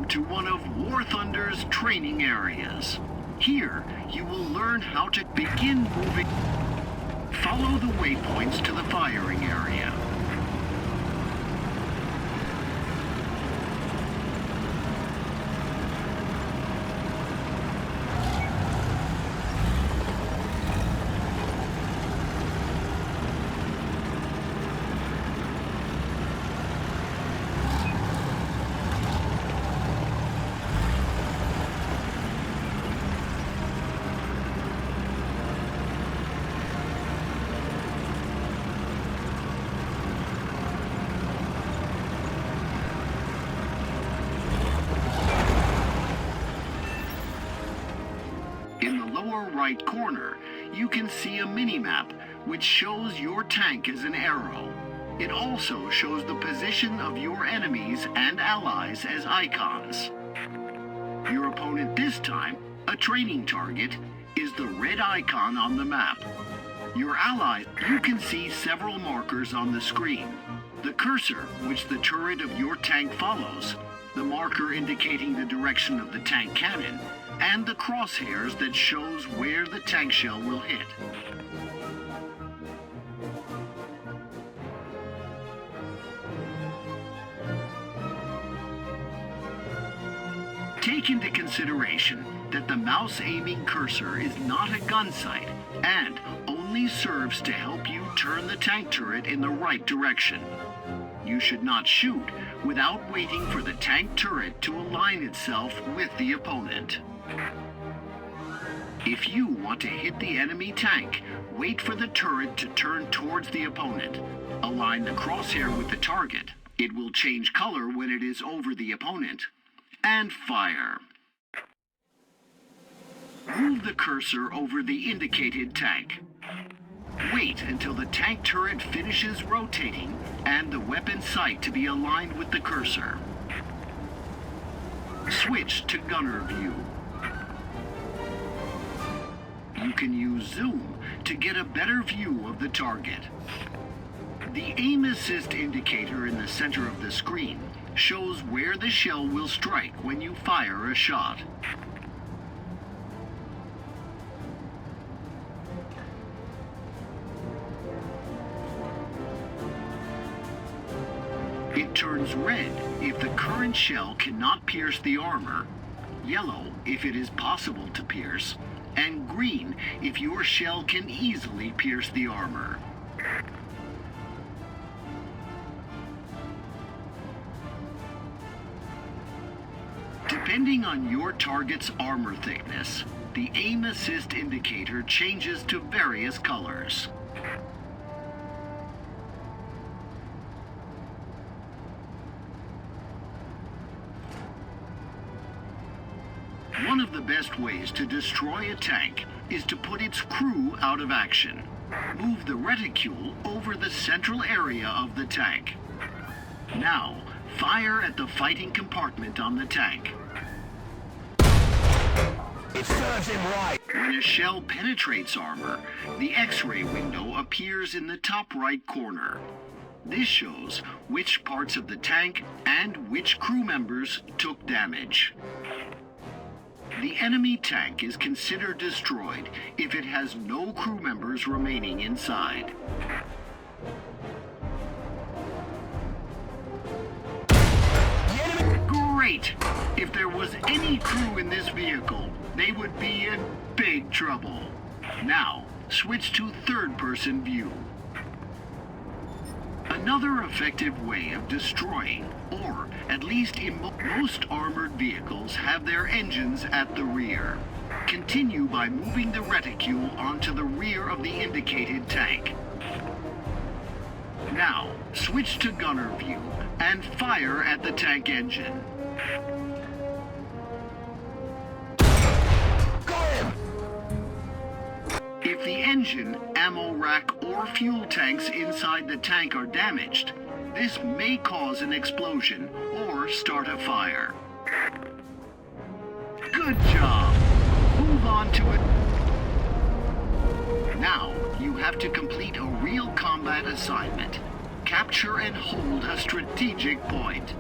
to one of War Thunder's training areas. Here, you will learn how to begin moving. Follow the waypoints to the firing area. Right corner, you can see a mini-map which shows your tank as an arrow. It also shows the position of your enemies and allies as icons. Your opponent this time, a training target, is the red icon on the map. Your ally, you can see several markers on the screen. The cursor, which the turret of your tank follows, the marker indicating the direction of the tank cannon, and the crosshairs that shows where the tank shell will hit. Take into consideration that the mouse aiming cursor is not a gun sight and only serves to help you turn the tank turret in the right direction. You should not shoot without waiting for the tank turret to align itself with the opponent. If you want to hit the enemy tank, wait for the turret to turn towards the opponent. Align the crosshair with the target. It will change color when it is over the opponent. And fire. Move the cursor over the indicated tank. Wait until the tank turret finishes rotating and the weapon sight to be aligned with the cursor. Switch to gunner view. You can use zoom to get a better view of the target. The aim assist indicator in the center of the screen shows where the shell will strike when you fire a shot. It turns red if the current shell cannot pierce the armor, yellow if it is possible to pierce, and green if your shell can easily pierce the armor. Depending on your target's armor thickness, the aim assist indicator changes to various colors. One of the best ways to destroy a tank is to put its crew out of action. Move the reticule over the central area of the tank. Now, fire at the fighting compartment on the tank. It serves him right. When a shell penetrates armor, the X-ray window appears in the top right corner. This shows which parts of the tank and which crew members took damage. The enemy tank is considered destroyed if it has no crew members remaining inside. Great! If there was any crew in this vehicle, they would be in big trouble. Now, switch to third-person view. Another effective way of destroying, or at least in most armored vehicles have their engines at the rear. Continue by moving the reticule onto the rear of the indicated tank. Now, switch to gunner view and fire at the tank engine. If the engine, ammo rack, or fuel tanks inside the tank are damaged, this may cause an explosion or start a fire. Good job! Move on to it. Now, you have to complete a real combat assignment. Capture and hold a strategic point.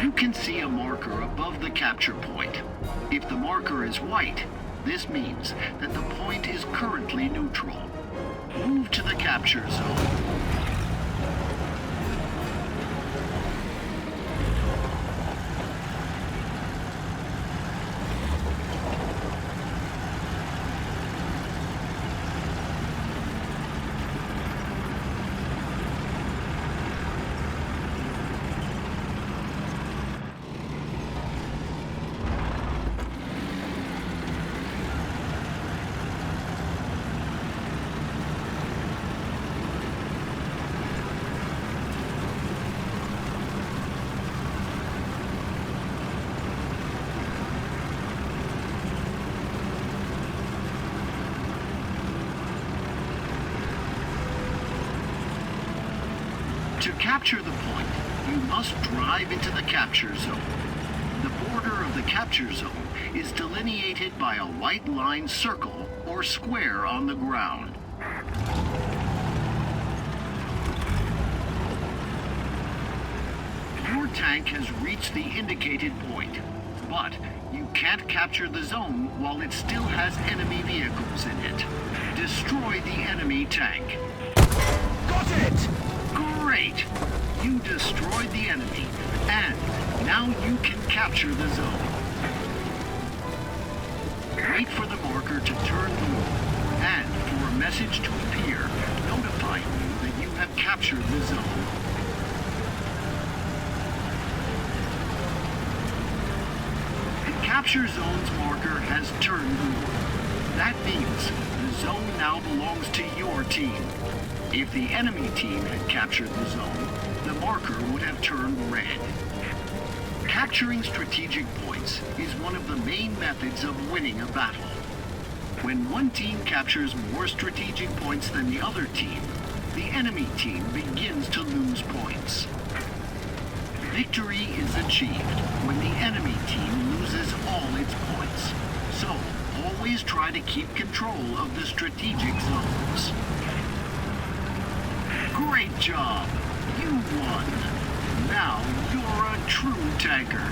You can see a marker above the capture point. If the marker is white, this means that the point is currently neutral. Move to the capture zone. To capture the point, you must drive into the capture zone. The border of the capture zone is delineated by a white line circle or square on the ground. Your tank has reached the indicated point, but you can't capture the zone while it still has enemy vehicles in it. Destroy the enemy tank. Got it! Great! You destroyed the enemy, and now you can capture the zone. Wait for the marker to turn blue, and for a message to appear notifying you that you have captured the zone. The capture zone's marker has turned blue. That means the zone now belongs to your team. If the enemy team had captured the zone, the marker would have turned red. Capturing strategic points is one of the main methods of winning a battle. When one team captures more strategic points than the other team, the enemy team begins to lose points. Victory is achieved when the enemy team loses all its points. So, always try to keep control of the strategic zones. Great job! You won! Now you're a true tanker!